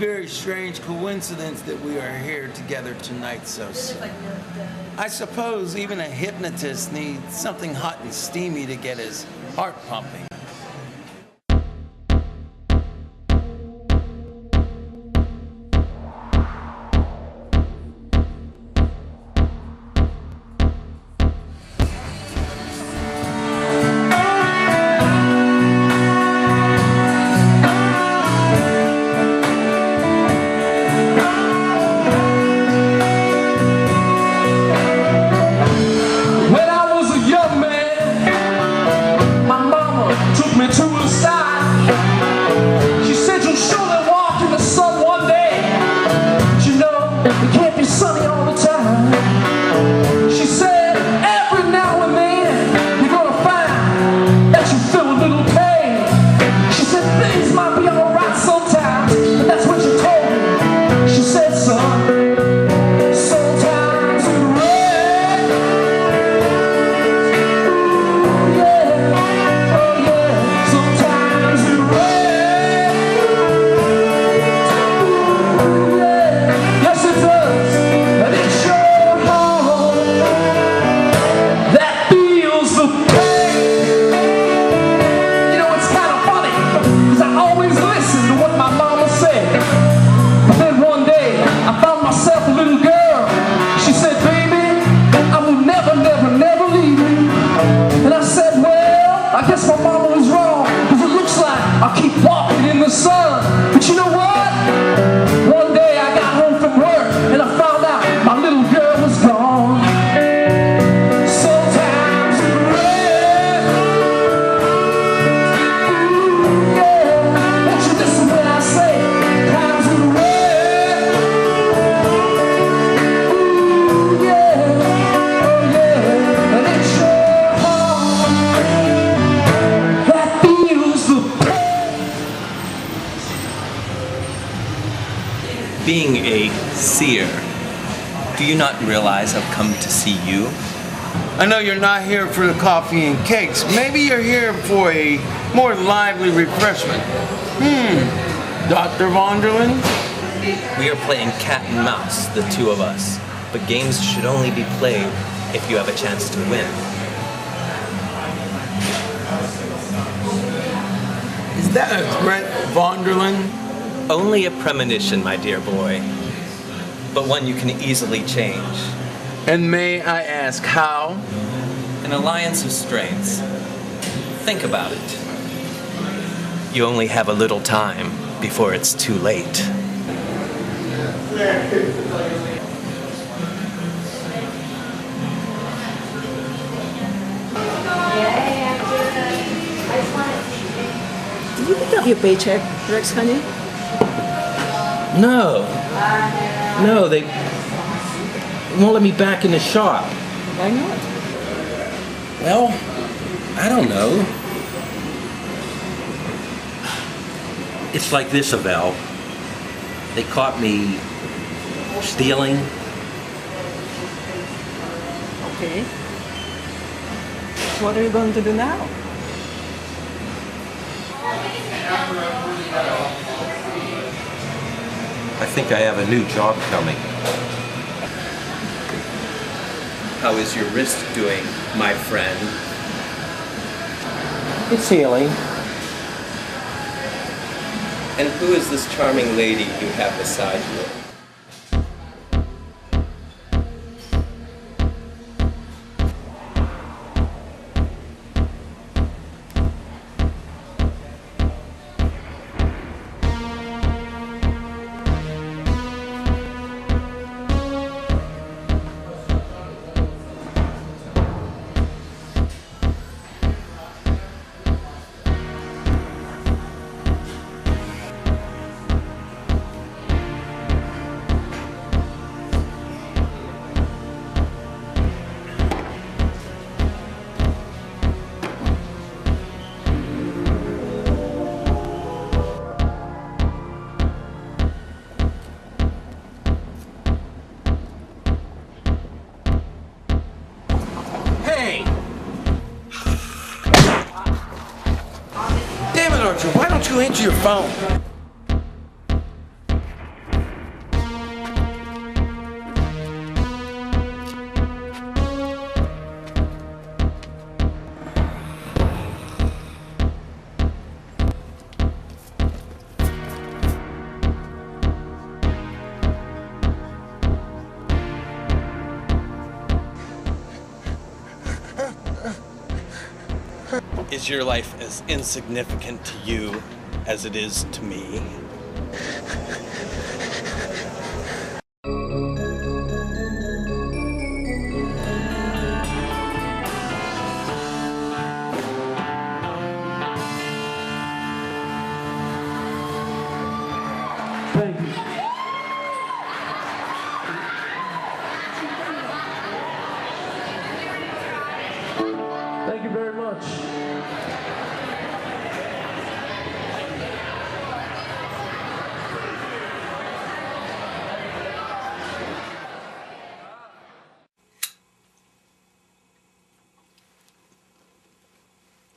very strange coincidence that we are here together tonight so soon. I suppose even a hypnotist needs something hot and steamy to get his heart pumping. Being a seer, do you not realize I've come to see you? I know you're not here for the coffee and cakes. Maybe you're here for a more lively refreshment. Dr. Vonderland? We are playing cat and mouse, the two of us. But games should only be played if you have a chance to win. Is that a threat, Vonderland? Only a premonition, my dear boy. But one you can easily change. And may I ask how? An alliance of strengths. Think about it. You only have a little time before it's too late. Did you pick up your paycheck, Rex, honey? No, they won't let me back in the shop. Why not? Well, I don't know. It's like this, Avel. They caught me stealing. Okay. What are you going to do now? I think I have a new job coming. How is your wrist doing, my friend? It's healing. And who is this charming lady you have beside you? Why don't you answer your phone? Is your life as insignificant to you as it is to me? Thank you. Thank you very much.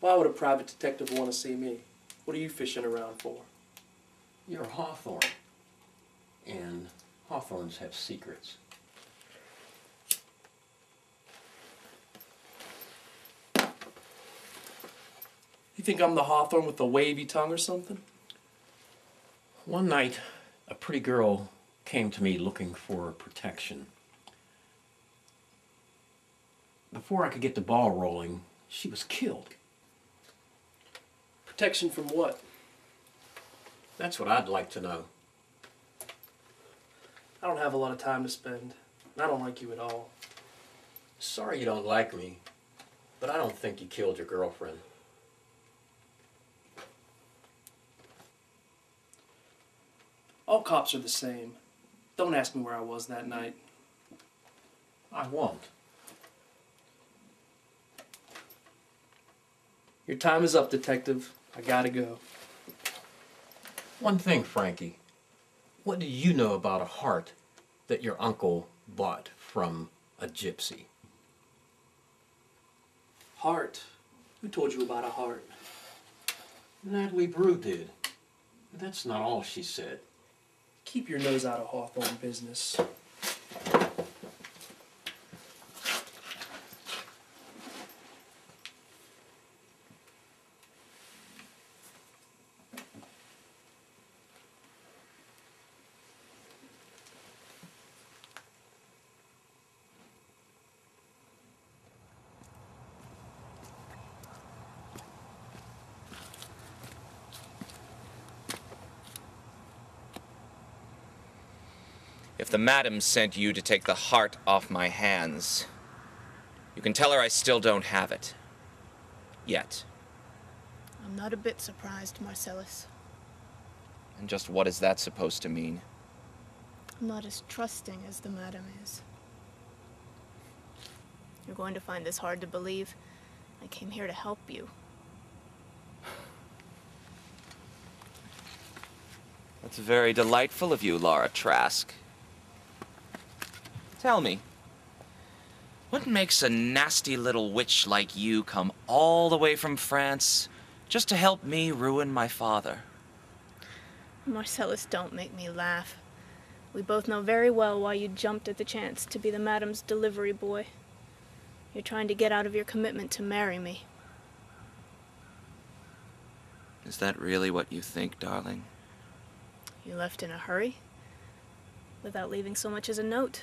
Why would a private detective want to see me? What are you fishing around for? You're Hawthorne, and Hawthorns have secrets. You think I'm the Hawthorne with the wavy tongue or something? One night, a pretty girl came to me looking for protection. Before I could get the ball rolling, she was killed. Protection from what? That's what I'd like to know. I don't have a lot of time to spend, and I don't like you at all. Sorry you don't like me, but I don't think you killed your girlfriend. All cops are the same. Don't ask me where I was that night. I won't. Your time is up, detective. I gotta go. One thing, Frankie. What do you know about a heart that your uncle bought from a gypsy? Heart? Who told you about a heart? Natalie Brew did. That's not all she said. Keep your nose out of Hawthorne business. If the madam sent you to take the heart off my hands, you can tell her I still don't have it. Yet. I'm not a bit surprised, Marcellus. And just what is that supposed to mean? I'm not as trusting as the madam is. You're going to find this hard to believe. I came here to help you. That's very delightful of you, Laura Trask. Tell me, what makes a nasty little witch like you come all the way from France just to help me ruin my father? Marcellus, don't make me laugh. We both know very well why you jumped at the chance to be the madam's delivery boy. You're trying to get out of your commitment to marry me. Is that really what you think, darling? You left in a hurry, without leaving so much as a note.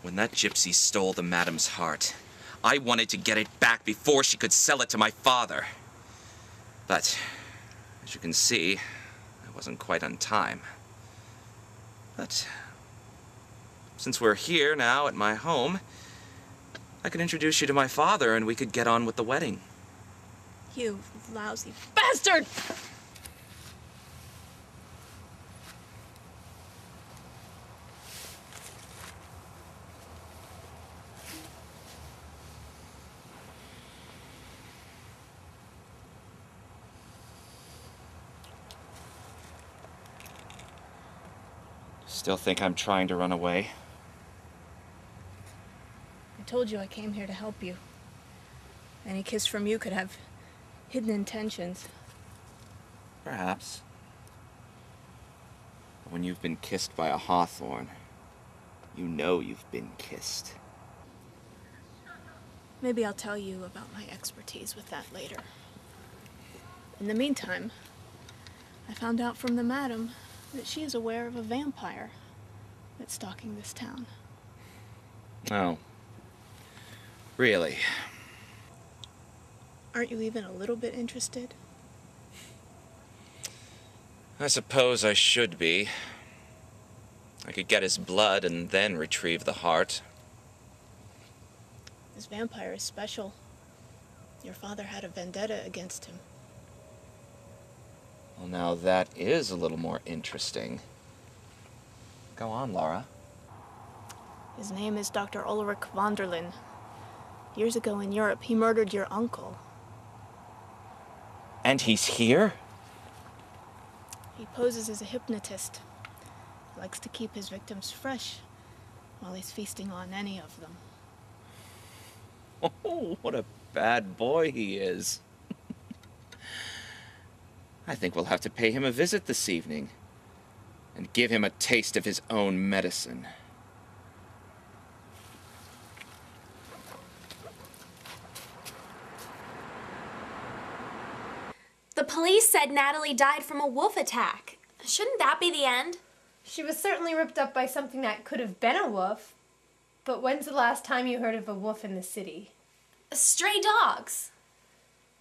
When that gypsy stole the madam's heart, I wanted to get it back before she could sell it to my father. But, as you can see, I wasn't quite on time. But, since we're here now at my home, I could introduce you to my father and we could get on with the wedding. You lousy bastard! Still think I'm trying to run away? I told you I came here to help you. Any kiss from you could have hidden intentions. Perhaps. But when you've been kissed by a hawthorn, you know you've been kissed. Maybe I'll tell you about my expertise with that later. In the meantime, I found out from the madam that she is aware of a vampire that's stalking this town. Oh. Really? Aren't you even a little bit interested? I suppose I should be. I could get his blood and then retrieve the heart. This vampire is special. Your father had a vendetta against him. Well, now that is a little more interesting. Go on, Laura. His name is Dr. Ulrich von der Linde. Years ago in Europe, he murdered your uncle. And he's here? He poses as a hypnotist. He likes to keep his victims fresh while he's feasting on any of them. Oh, what a bad boy he is. I think we'll have to pay him a visit this evening and give him a taste of his own medicine. The police said Natalie died from a wolf attack. Shouldn't that be the end? She was certainly ripped up by something that could have been a wolf. But when's the last time you heard of a wolf in the city? Stray dogs.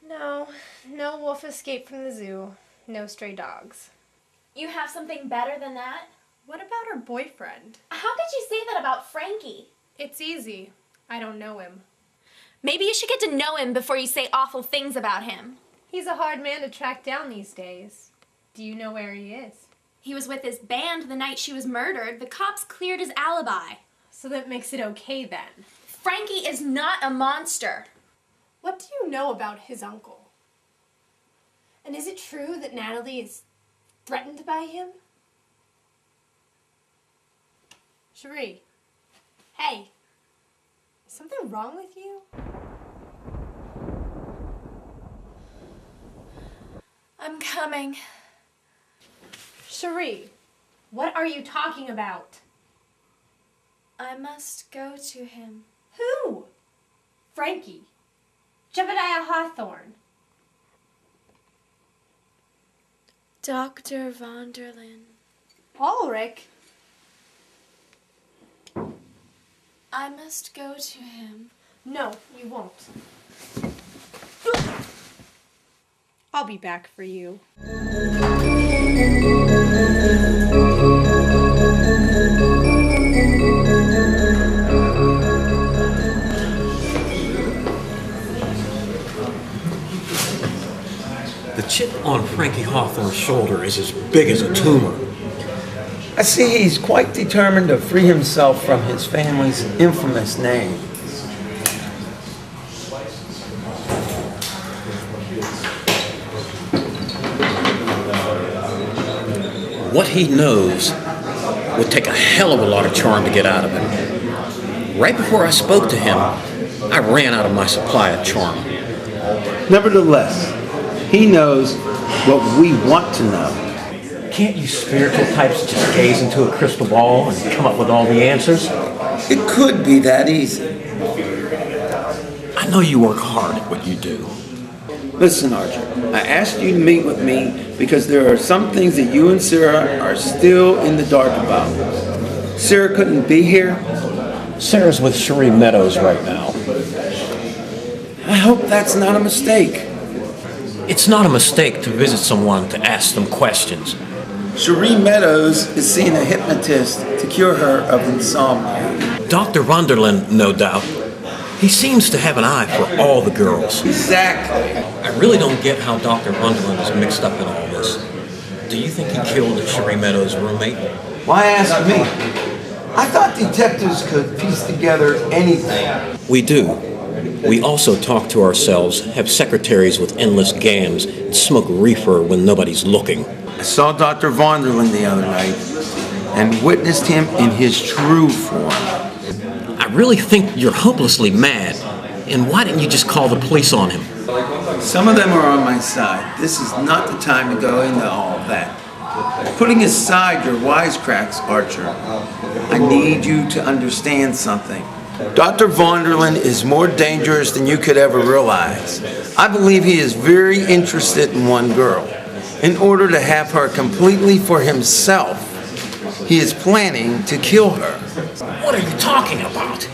No wolf escaped from the zoo. No stray dogs. You have something better than that? What about her boyfriend? How could you say that about Frankie? It's easy. I don't know him. Maybe you should get to know him before you say awful things about him. He's a hard man to track down these days. Do you know where he is? He was with his band the night she was murdered. The cops cleared his alibi. So that makes it okay then. Frankie is not a monster. What do you know about his uncle? And is it true that Natalie is threatened by him? Cherie. Hey. Is something wrong with you? I'm coming. Cherie, what are you talking about? I must go to him. Who? Frankie. Jebediah Hawthorne. Dr. von der Linde. Ulrich. I must go to him. No, you won't. I'll be back for you. The chip on Frankie Hawthorne's shoulder is as big as a tumor. I see he's quite determined to free himself from his family's infamous name. What he knows would take a hell of a lot of charm to get out of him. Right before I spoke to him, I ran out of my supply of charm. Nevertheless, he knows what we want to know. Can't you spiritual types just gaze into a crystal ball and come up with all the answers? It could be that easy. I know you work hard at what you do. Listen, Archer, I asked you to meet with me because there are some things that you and Sarah are still in the dark about. Sarah couldn't be here. Sarah's with Cherie Meadows right now. I hope that's not a mistake. It's not a mistake to visit someone to ask them questions. Cherie Meadows is seeing a hypnotist to cure her of insomnia. Dr. von der Linde, no doubt. He seems to have an eye for all the girls. Exactly. I really don't get how Dr. von der Linde is mixed up in all this. Do you think he killed Cherie Meadows' roommate? Why ask me? I thought detectives could piece together anything. We do. We also talk to ourselves, have secretaries with endless gams, and smoke reefer when nobody's looking. I saw Dr. von der Linde the other night and witnessed him in his true form. I really think you're hopelessly mad. And why didn't you just call the police on him? Some of them are on my side. This is not the time to go into all of that. Putting aside your wisecracks, Archer, I need you to understand something. Dr. von der Linde is more dangerous than you could ever realize. I believe he is very interested in one girl. In order to have her completely for himself, he is planning to kill her. What are you talking about?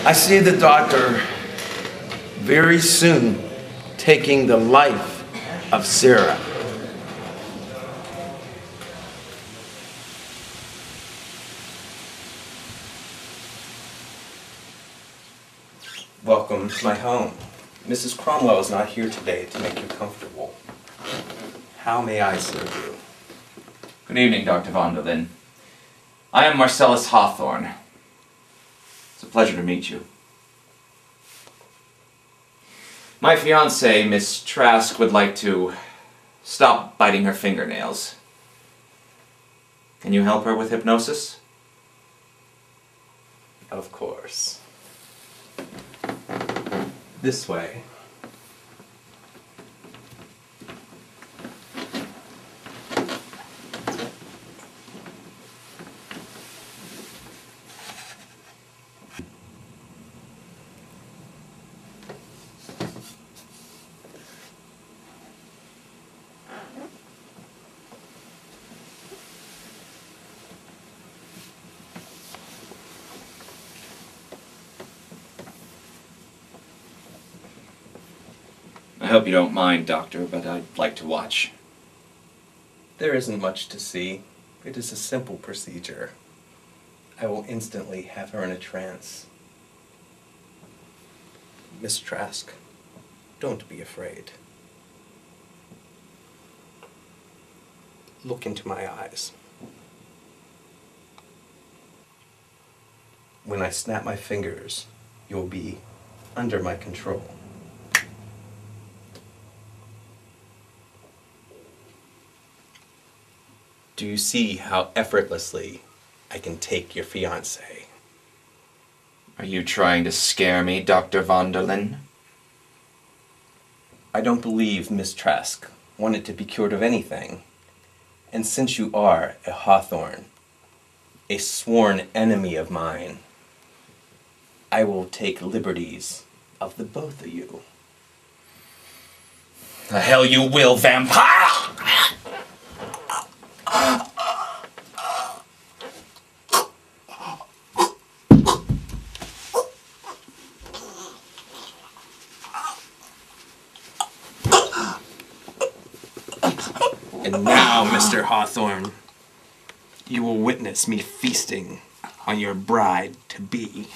I see the doctor very soon taking the life of Sarah. Welcome to my home. Mrs. Cromwell is not here today to make you comfortable. How may I serve you? Good evening, Dr. Vonderlin. I am Marcellus Hawthorne. It's a pleasure to meet you. My fiancée, Miss Trask, would like to stop biting her fingernails. Can you help her with hypnosis? Of course. This way. I hope you don't mind, Doctor, but I'd like to watch. There isn't much to see. It is a simple procedure. I will instantly have her in a trance. Miss Trask, don't be afraid. Look into my eyes. When I snap my fingers, you'll be under my control. Do you see how effortlessly I can take your fiancé? Are you trying to scare me, Dr. Vonderlin? I don't believe Miss Trask wanted to be cured of anything. And since you are a Hawthorne, a sworn enemy of mine, I will take liberties of the both of you. The hell you will, vampire! And now, Mr. Hawthorne, you will witness me feasting on your bride-to-be.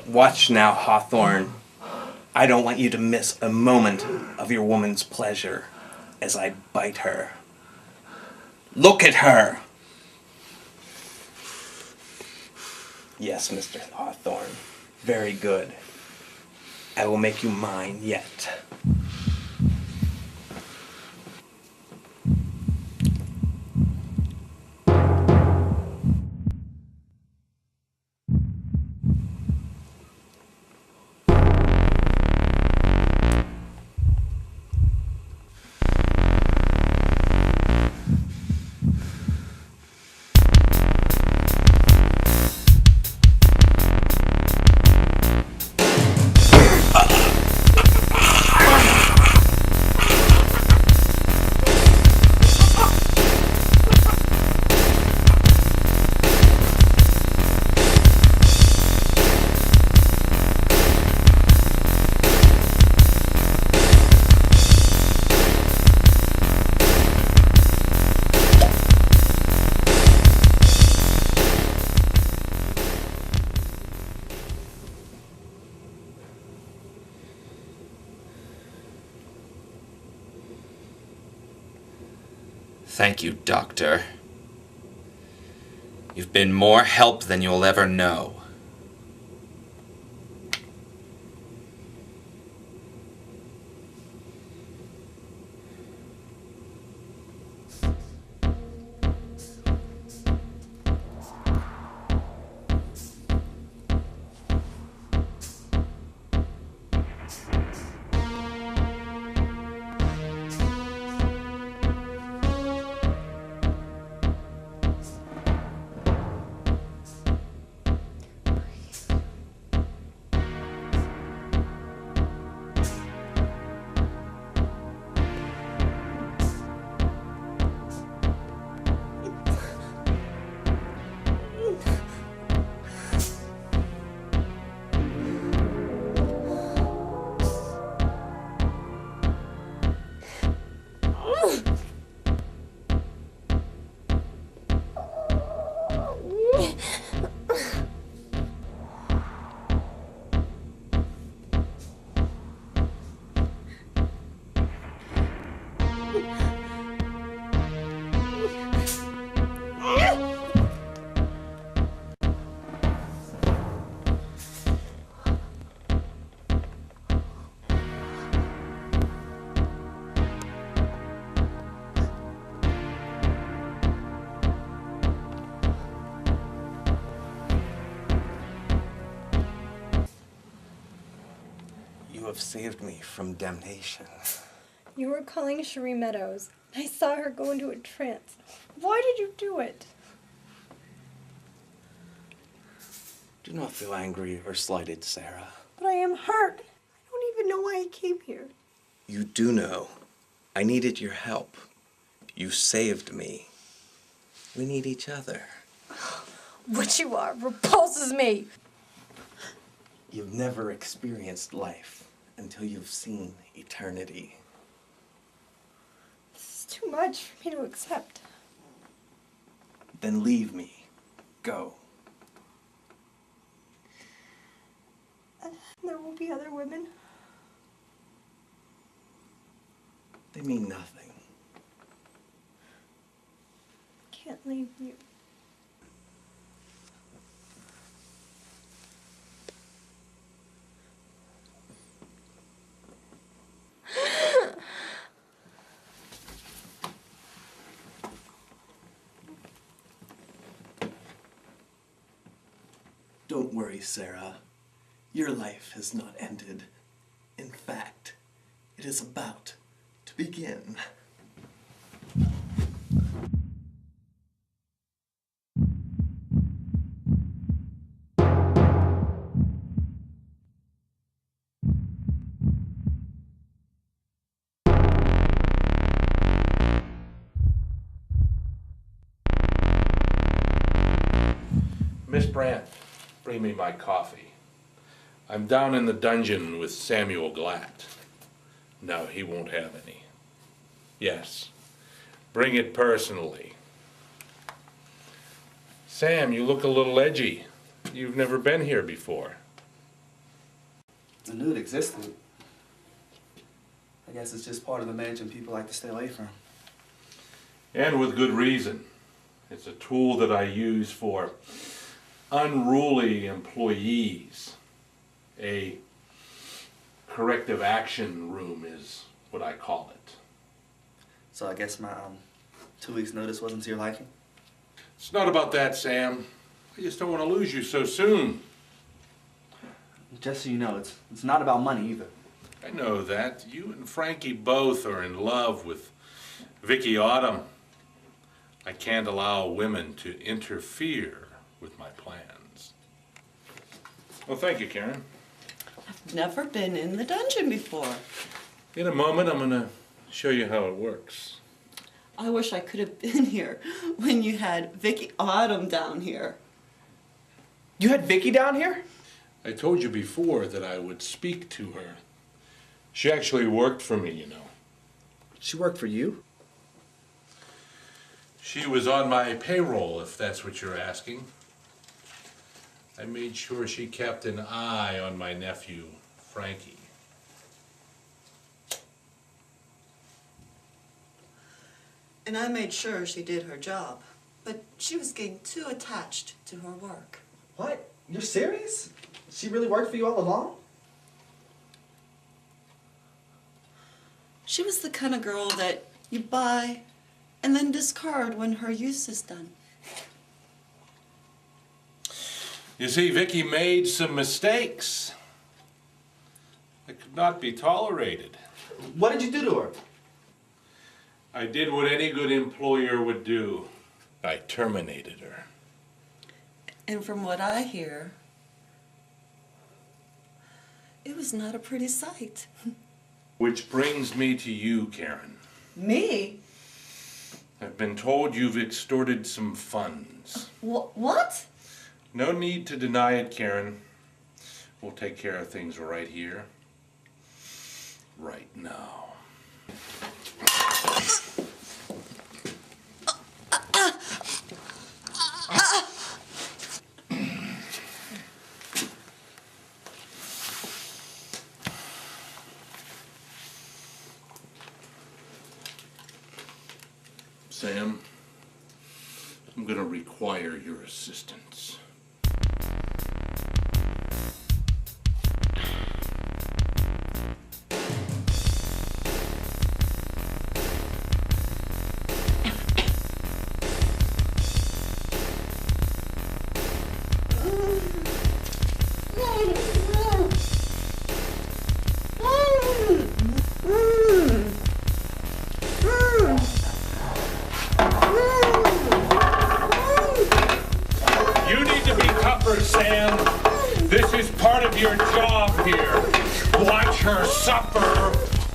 Watch now, Hawthorne. I don't want you to miss a moment of your woman's pleasure as I bite her. Look at her! Yes, Mr. Hawthorne. Very good. I will make you mine yet. Thank you, Doctor. You've been more help than you'll ever know. have saved me from damnation. You were calling Cherie Meadows. I saw her go into a trance. Why did you do it? Do not feel angry or slighted, Sarah. But I am hurt. I don't even know why I came here. You do know. I needed your help. You saved me. We need each other. What you are repulses me. You've never experienced life until you've seen eternity. This is too much for me to accept. Then leave me. Go. And there will be other women. They mean nothing. I can't leave you. Don't worry, Sarah. Your life has not ended. In fact, it is about to begin. Miss Brandt, bring me my coffee. I'm down in the dungeon with Samuel Glatt. No, he won't have any. Yes, bring it personally. Sam, you look a little edgy. You've never been here before. I knew it existed. I guess it's just part of the mansion people like to stay away from. And with good reason. It's a tool that I use for unruly employees. A corrective action room is what I call it. So I guess my 2 weeks notice wasn't to your liking? It's not about that, Sam. I just don't want to lose you so soon. Just so you know, it's not about money either. I know that. You and Frankie both are in love with Vicky Autumn. I can't allow women to interfere with my plans. Well, thank you, Karen. I've never been in the dungeon before. In a moment, I'm going to show you how it works. I wish I could have been here when you had Vicky Autumn down here. You had Vicky down here? I told you before that I would speak to her. She actually worked for me, you know. She worked for you? She was on my payroll, if that's what you're asking. I made sure she kept an eye on my nephew, Frankie. And I made sure she did her job. But she was getting too attached to her work. What? You're serious? She really worked for you all along? She was the kind of girl that you buy and then discard when her use is done. You see, Vicky made some mistakes that could not be tolerated. What did you do to her? I did what any good employer would do. I terminated her. And from what I hear, it was not a pretty sight. Which brings me to you, Karen. Me? I've been told you've extorted some funds. What? No need to deny it, Karen. We'll take care of things right here, right now. Sam, I'm going to require your assistance.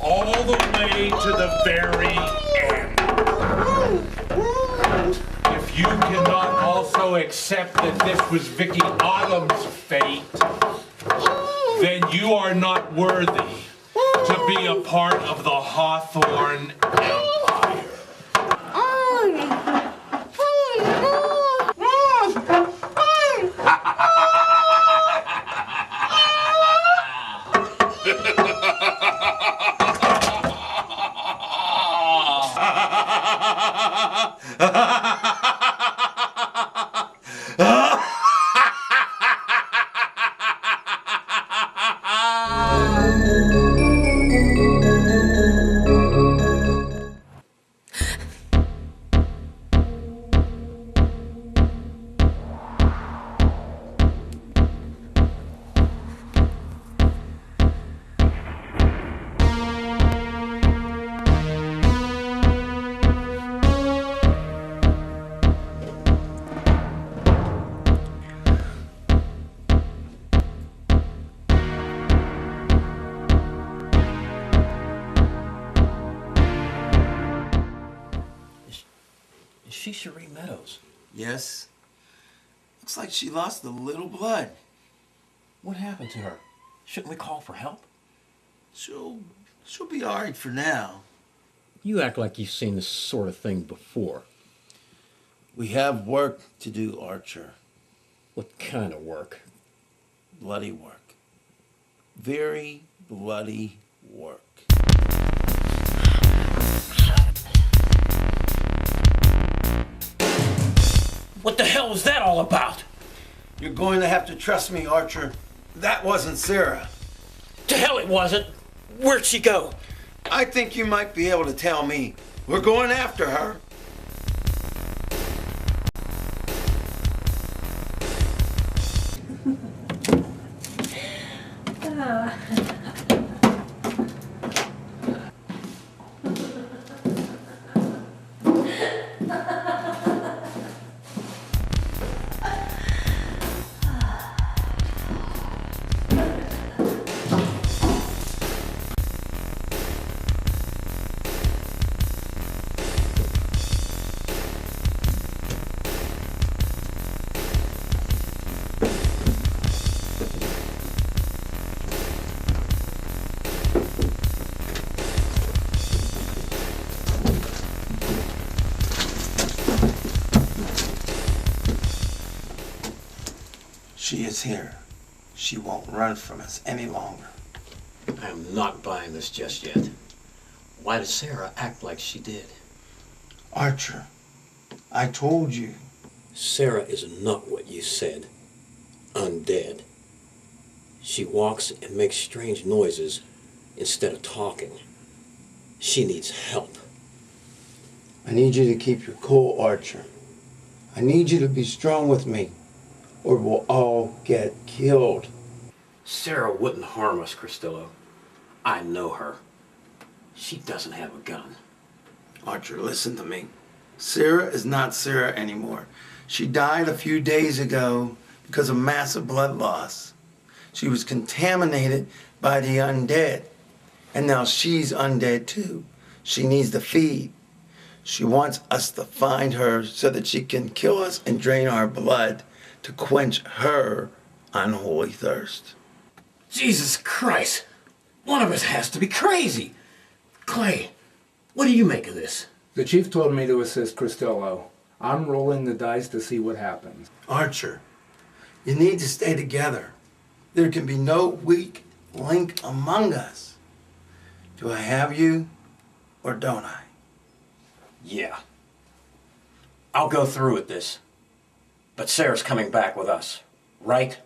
all the way to the very end. If you cannot also accept that this was Vicky Autumn's fate, then you are not worthy to be a part of the Hawthorne Empire. Is she Cherie Meadows? Yes. Looks like she lost a little blood. What happened to her? Shouldn't we call for help? She'll be all right for now. You act like you've seen this sort of thing before. We have work to do, Archer. What kind of work? Bloody work. Very bloody work. What the hell was that all about? You're going to have to trust me, Archer. That wasn't Sarah. To hell it wasn't. Where'd she go? I think you might be able to tell me. We're going after her. She is here. She won't run from us any longer. I am not buying this just yet. Why did Sarah act like she did? Archer, I told you. Sarah is not what you said. Undead. She walks and makes strange noises instead of talking. She needs help. I need you to keep your cool, Archer. I need you to be strong with me, or we'll all get killed. Sarah wouldn't harm us, Cristillo. I know her. She doesn't have a gun. Archer, listen to me. Sarah is not Sarah anymore. She died a few days ago because of massive blood loss. She was contaminated by the undead. And now she's undead too. She needs to feed. She wants us to find her so that she can kill us and drain our blood to quench her unholy thirst. Jesus Christ! One of us has to be crazy! Clay, what do you make of this? The chief told me to assist Cristillo. I'm rolling the dice to see what happens. Archer, you need to stay together. There can be no weak link among us. Do I have you or don't I? Yeah. I'll go through with this. But Sarah's coming back with us, right?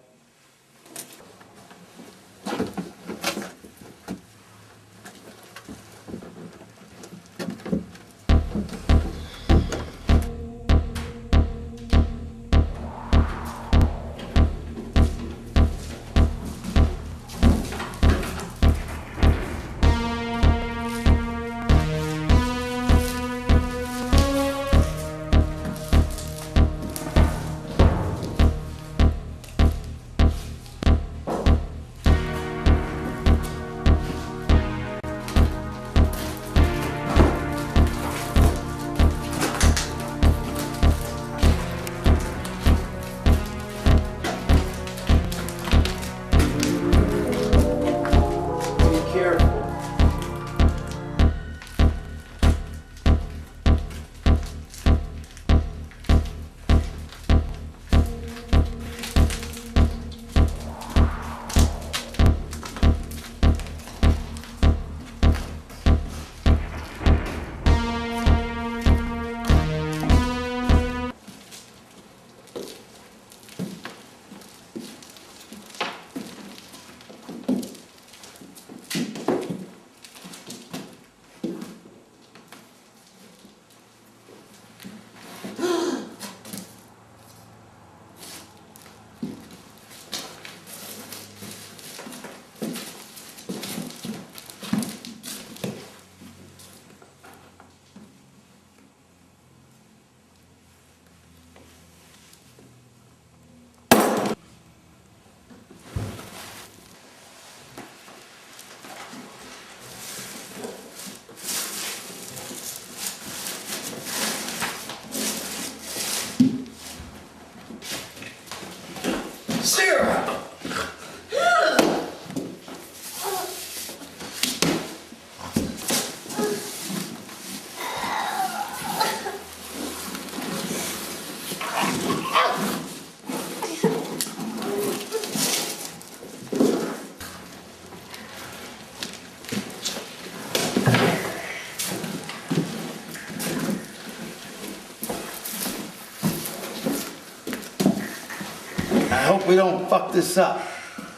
we don't fuck this up.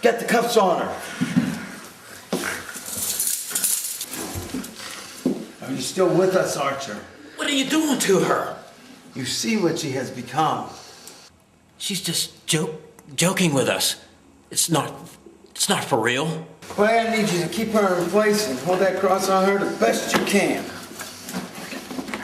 Get the cuffs on her. Are you still with us, Archer? What are you doing to her? You see what she has become. She's just joking with us. It's not for real. Clay, I need you to keep her in place and hold that cross on her the best you can.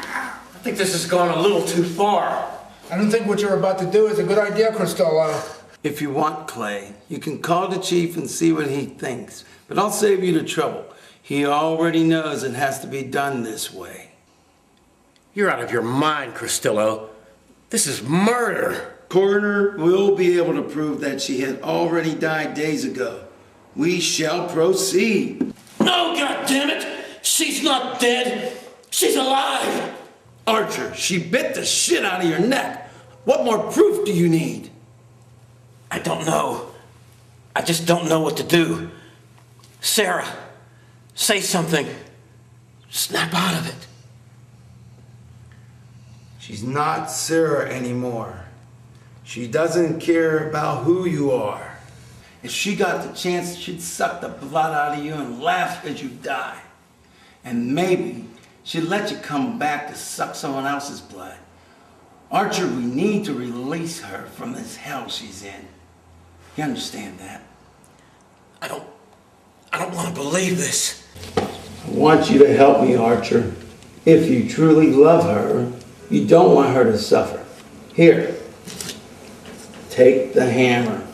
I think this has gone a little too far. I don't think what you're about to do is a good idea, Costello. If you want, Clay, you can call the chief and see what he thinks. But I'll save you the trouble. He already knows it has to be done this way. You're out of your mind, Costello. This is murder. Coroner will be able to prove that she had already died days ago. We shall proceed. No, goddammit! She's not dead. She's alive. Archer, she bit the shit out of your neck. What more proof do you need? I don't know. I just don't know what to do. Sarah, say something. Snap out of it. She's not Sarah anymore. She doesn't care about who you are. If she got the chance, she'd suck the blood out of you and laugh as you die. And maybe she'd let you come back to suck someone else's blood. Archer, we need to release her from this hell she's in. You understand that? I don't want to believe this. I want you to help me, Archer. If you truly love her, you don't want her to suffer. Here, take the hammer.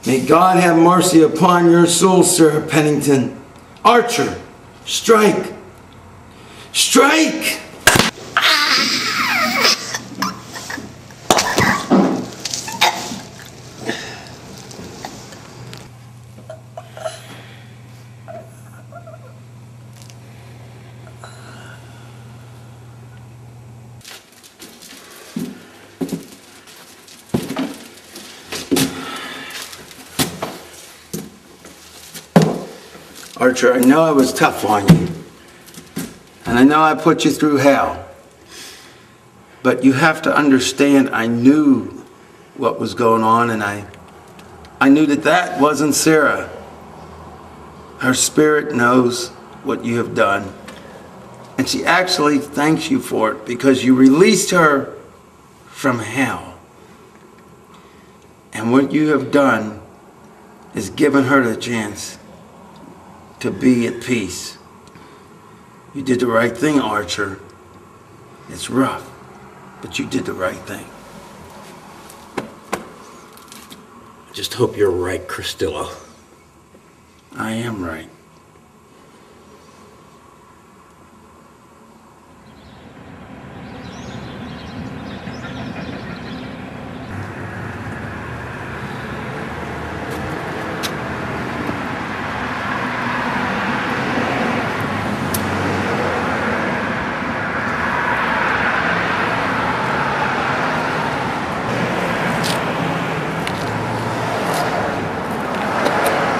May God have mercy upon your soul, Sarah Pennington. Archer, strike! Strike! Archer, I know I was tough on you. And I know I put you through hell. But you have to understand, I knew what was going on, and I knew that that wasn't Sarah. Her spirit knows what you have done. And she actually thanks you for it because you released her from hell. And what you have done is given her the chance to be at peace. You did the right thing, Archer. It's rough, but you did the right thing. I just hope you're right, Costello. I am right.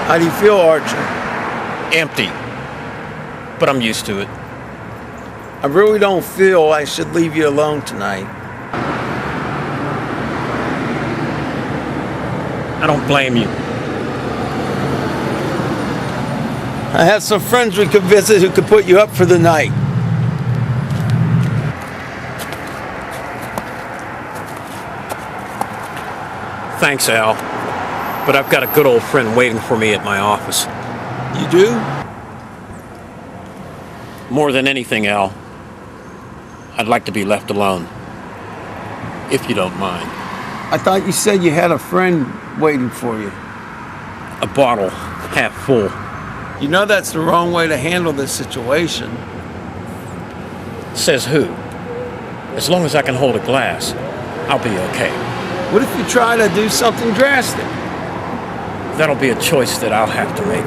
How do you feel, Archer? Empty. But I'm used to it. I really don't feel I should leave you alone tonight. I don't blame you. I have some friends we could visit who could put you up for the night. Thanks, Al. But I've got a good old friend waiting for me at my office. You do? More than anything, Al, I'd like to be left alone. If you don't mind. I thought you said you had a friend waiting for you. A bottle, half full. You know that's the wrong way to handle this situation. Says who? As long as I can hold a glass, I'll be okay. What if you try to do something drastic? That'll be a choice that I'll have to make.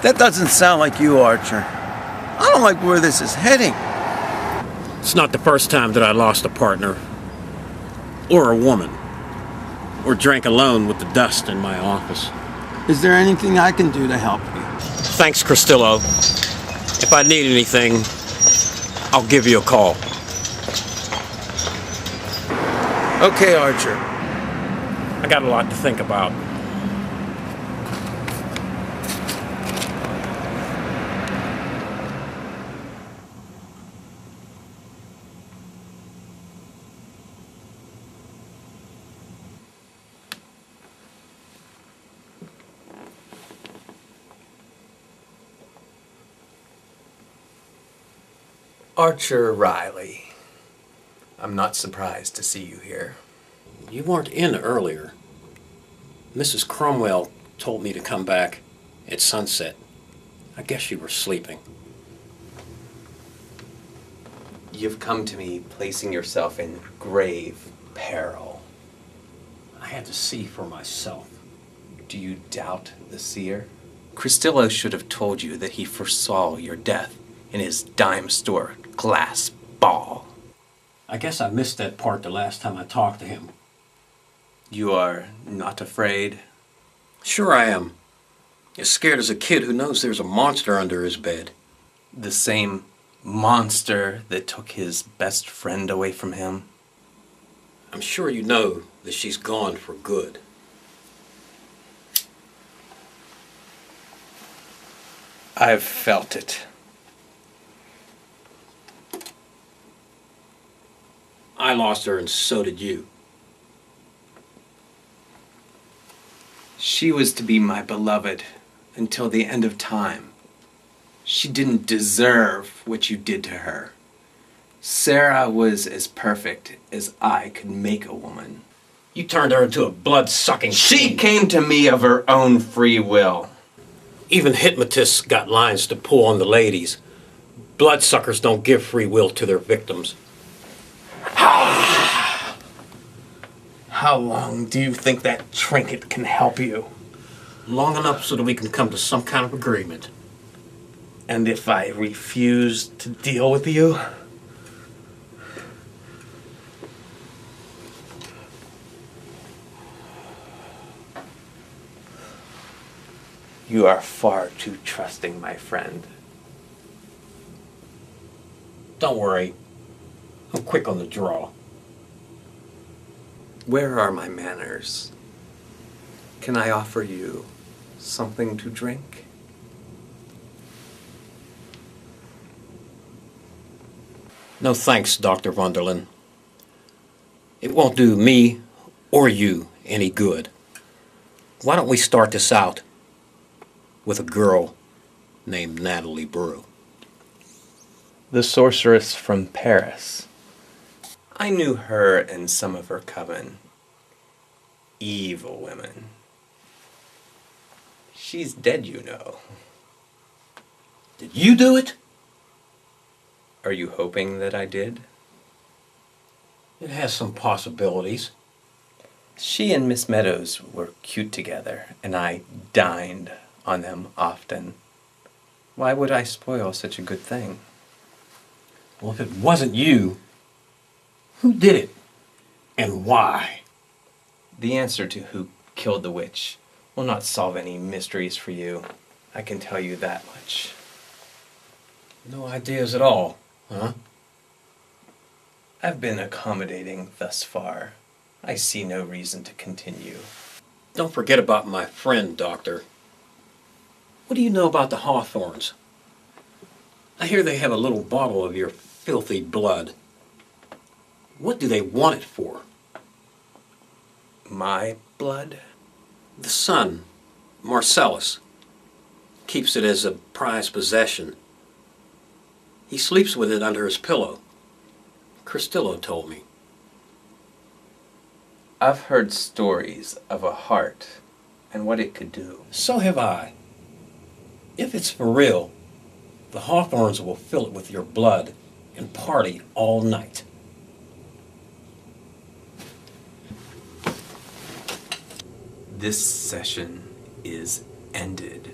That doesn't sound like you, Archer. I don't like where this is heading. It's not the first time that I lost a partner. Or a woman. Or drank alone with the dust in my office. Is there anything I can do to help you? Thanks, Costello. If I need anything, I'll give you a call. Okay, Archer. I got a lot to think about. Archer Riley. I'm not surprised to see you here. You weren't in earlier. Mrs. Cromwell told me to come back at sunset. I guess you were sleeping. You've come to me placing yourself in grave peril. I had to see for myself. Do you doubt the seer? Cristillo should have told you that he foresaw your death in his dime store glass ball. I guess I missed that part the last time I talked to him. You are not afraid? Sure I am. As scared as a kid who knows there's a monster under his bed. The same monster that took his best friend away from him? I'm sure you know that she's gone for good. I've felt it. I lost her and so did you. She was to be my beloved until the end of time. She didn't deserve what you did to her. Sarah was as perfect as I could make a woman. You turned her into a blood-sucking She fiend. came to me of her own free will. Even hypnotists got lines to pull on the ladies. Bloodsuckers don't give free will to their victims. How long do you think that trinket can help you? Long enough so that we can come to some kind of agreement. And if I refuse to deal with you? You are far too trusting, my friend. Don't worry. I'm quick on the draw. Where are my manners? Can I offer you something to drink? No thanks, Dr. Wunderlin. It won't do me or you any good. Why don't we start this out with a girl named Natalie Brew? The sorceress from Paris. I knew her and some of her coven. Evil women. She's dead, you know. Did you do it? Are you hoping that I did? It has some possibilities. She and Miss Meadows were cute together, and I dined on them often. Why would I spoil such a good thing? Well, if it wasn't you, who did it? And why? The answer to who killed the witch will not solve any mysteries for you. I can tell you that much. No ideas at all, huh? I've been accommodating thus far. I see no reason to continue. Don't forget about my friend, Doctor. What do you know about the Hawthorns? I hear they have a little bottle of your filthy blood. What do they want it for? My blood? The son, Marcellus, keeps it as a prized possession. He sleeps with it under his pillow. Cristillo told me. I've heard stories of a heart and what it could do. So have I. If it's for real, the Hawthorns will fill it with your blood and party all night. This session is ended.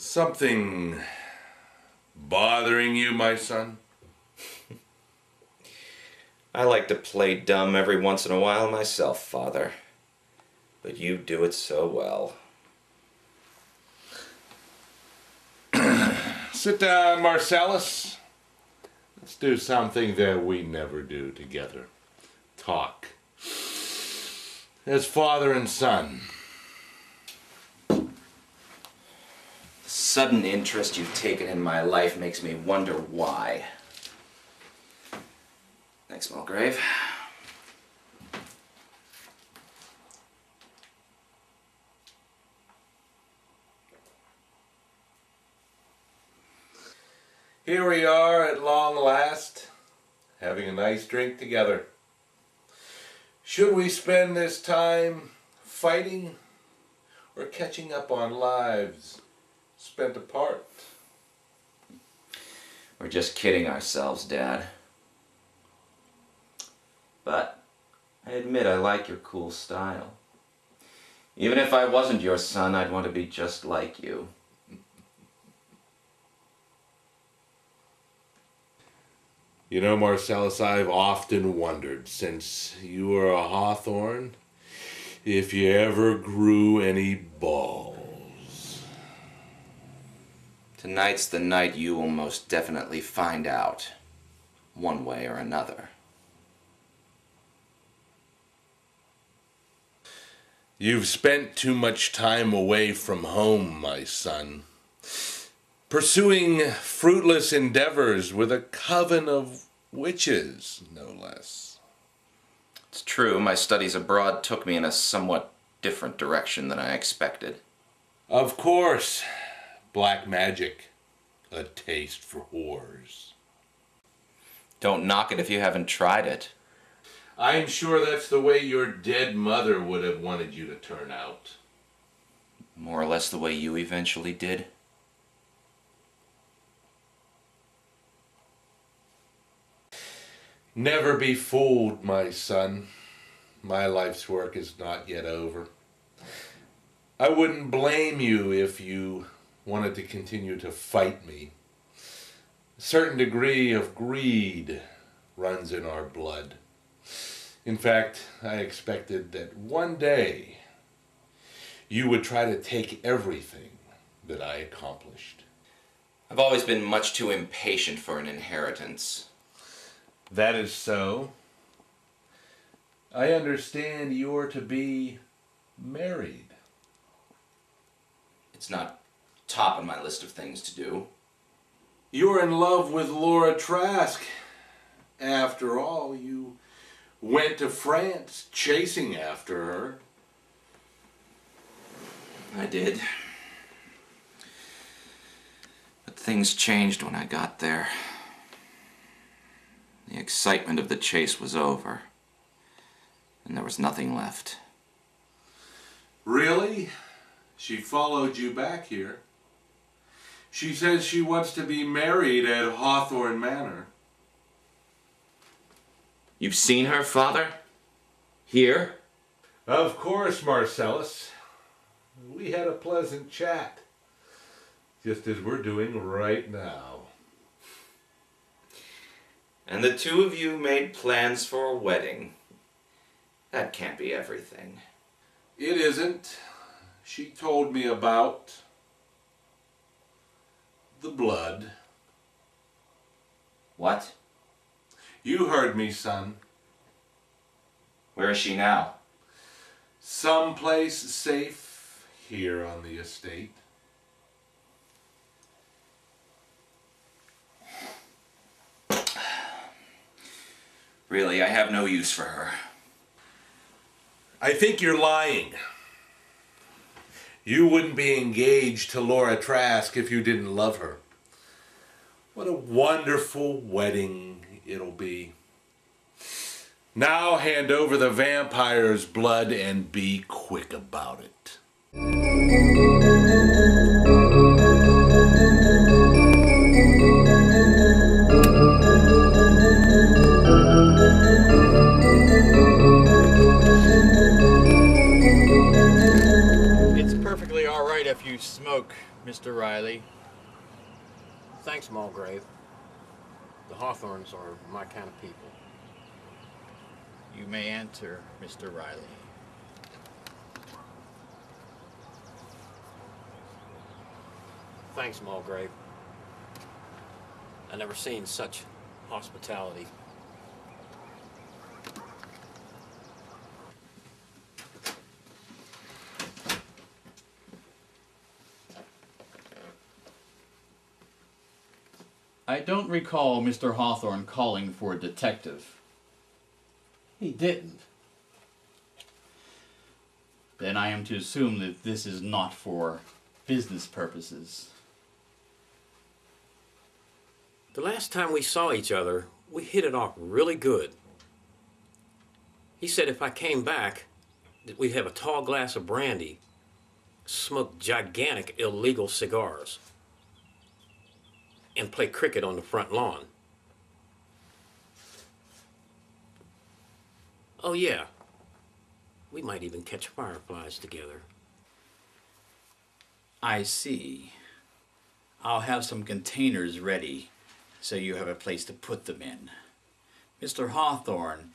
Something bothering you, my son? I like to play dumb every once in a while myself, Father. But you do it so well. Sit down, Marcellus. Let's do something that we never do together. Talk. As father and son. The sudden interest you've taken in my life makes me wonder why. Thanks, Mulgrave. Here we are at long last, having a nice drink together. Should we spend this time fighting or catching up on lives spent apart? We're just kidding ourselves, Dad. But I admit I like your cool style. Even if I wasn't your son, I'd want to be just like you. You know, Marcellus, I've often wondered, since you were a hawthorn, if you ever grew any balls. Tonight's the night you will most definitely find out, one way or another. You've spent too much time away from home, my son, pursuing fruitless endeavors with a coven of witches, no less. It's true, my studies abroad took me in a somewhat different direction than I expected. Of course, black magic, a taste for whores. Don't knock it if you haven't tried it. I'm sure that's the way your dead mother would have wanted you to turn out. More or less the way you eventually did. Never be fooled, my son. My life's work is not yet over. I wouldn't blame you if you wanted to continue to fight me. A certain degree of greed runs in our blood. In fact, I expected that one day you would try to take everything that I accomplished. I've always been much too impatient for an inheritance. That is so. I understand you're to be married. It's not top on my list of things to do. You're in love with Laura Trask. After all, you went to France chasing after her. I did. But things changed when I got there. The excitement of the chase was over, and there was nothing left. Really? She followed you back here. She says she wants to be married at Hawthorne Manor. You've seen her, Father? Here? Of course, Marcellus. We had a pleasant chat, just as we're doing right now. And the two of you made plans for a wedding. That can't be everything. It isn't. She told me about the blood. What? You heard me, son. Where is she now? Someplace safe here on the estate. Really, I have no use for her. I think you're lying. You wouldn't be engaged to Laura Trask if you didn't love her. What a wonderful wedding it'll be. Now hand over the vampire's blood and be quick about it. It's perfectly all right if you smoke, Mr. Riley. Thanks, Mulgrave. The Hawthorns are my kind of people. You may enter, Mr. Riley. Thanks, Mulgrave. I never seen such hospitality. I don't recall Mr. Hawthorne calling for a detective. He didn't. Then I am to assume that this is not for business purposes. The last time we saw each other, we hit it off really good. He said if I came back, that we'd have a tall glass of brandy, smoke gigantic illegal cigars, and play cricket on the front lawn. Oh yeah, we might even catch fireflies together. I see. I'll have some containers ready so you have a place to put them in. Mr. Hawthorne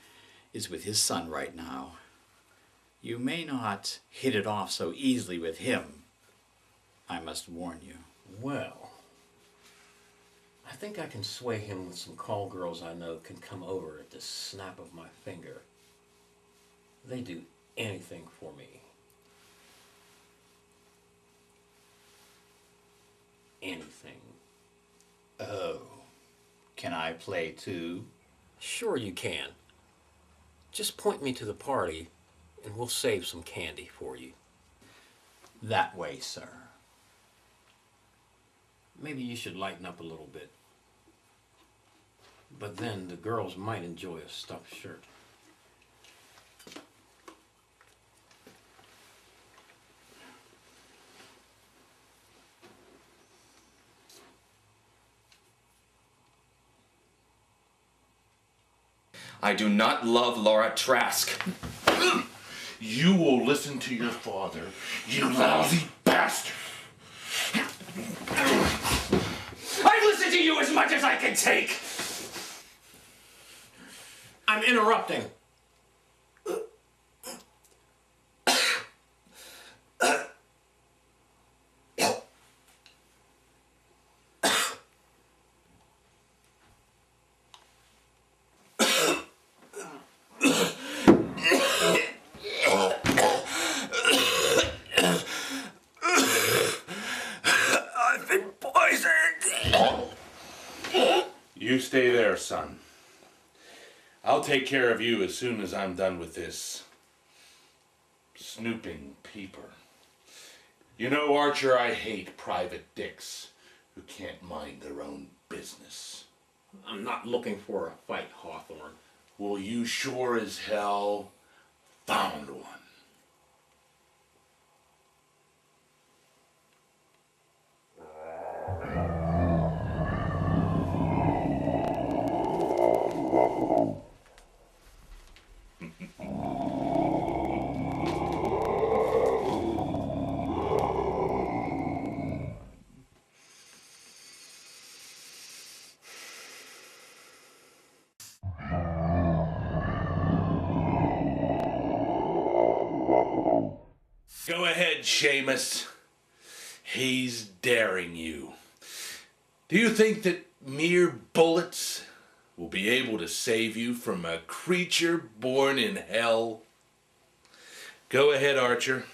is with his son right now. You may not hit it off so easily with him, I must warn you. Well, I think I can sway him with some call girls I know can come over at the snap of my finger. They do anything for me. Anything. Oh, can I play too? Sure you can. Just point me to the party and we'll save some candy for you. That way, sir. Maybe you should lighten up a little bit. But then the girls might enjoy a stuffed shirt. I do not love Laura Trask. You will listen to your father, you lousy bastard. I've listened to you as much as I can take. I'm interrupting. I've been poisoned. You stay there, son. I'll take care of you as soon as I'm done with this snooping peeper. You know, Archer, I hate private dicks who can't mind their own business. I'm not looking for a fight, Hawthorne. Well, you sure as hell found one. Go ahead, Seamus. He's daring you. Do you think that mere bullets will be able to save you from a creature born in hell? Go ahead, Archer.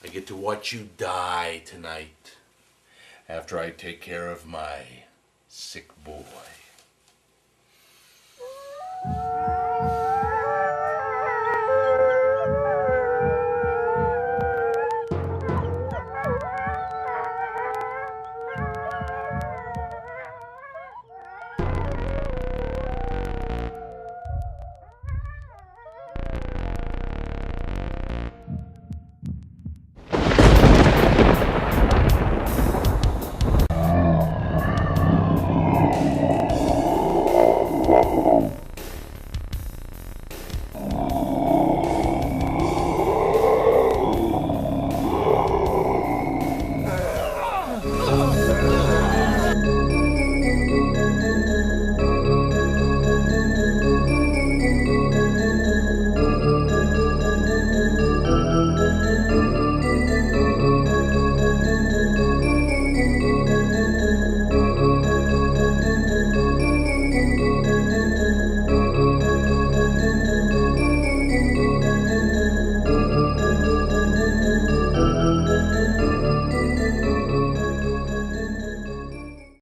I get to watch you die tonight after I take care of my sick boy.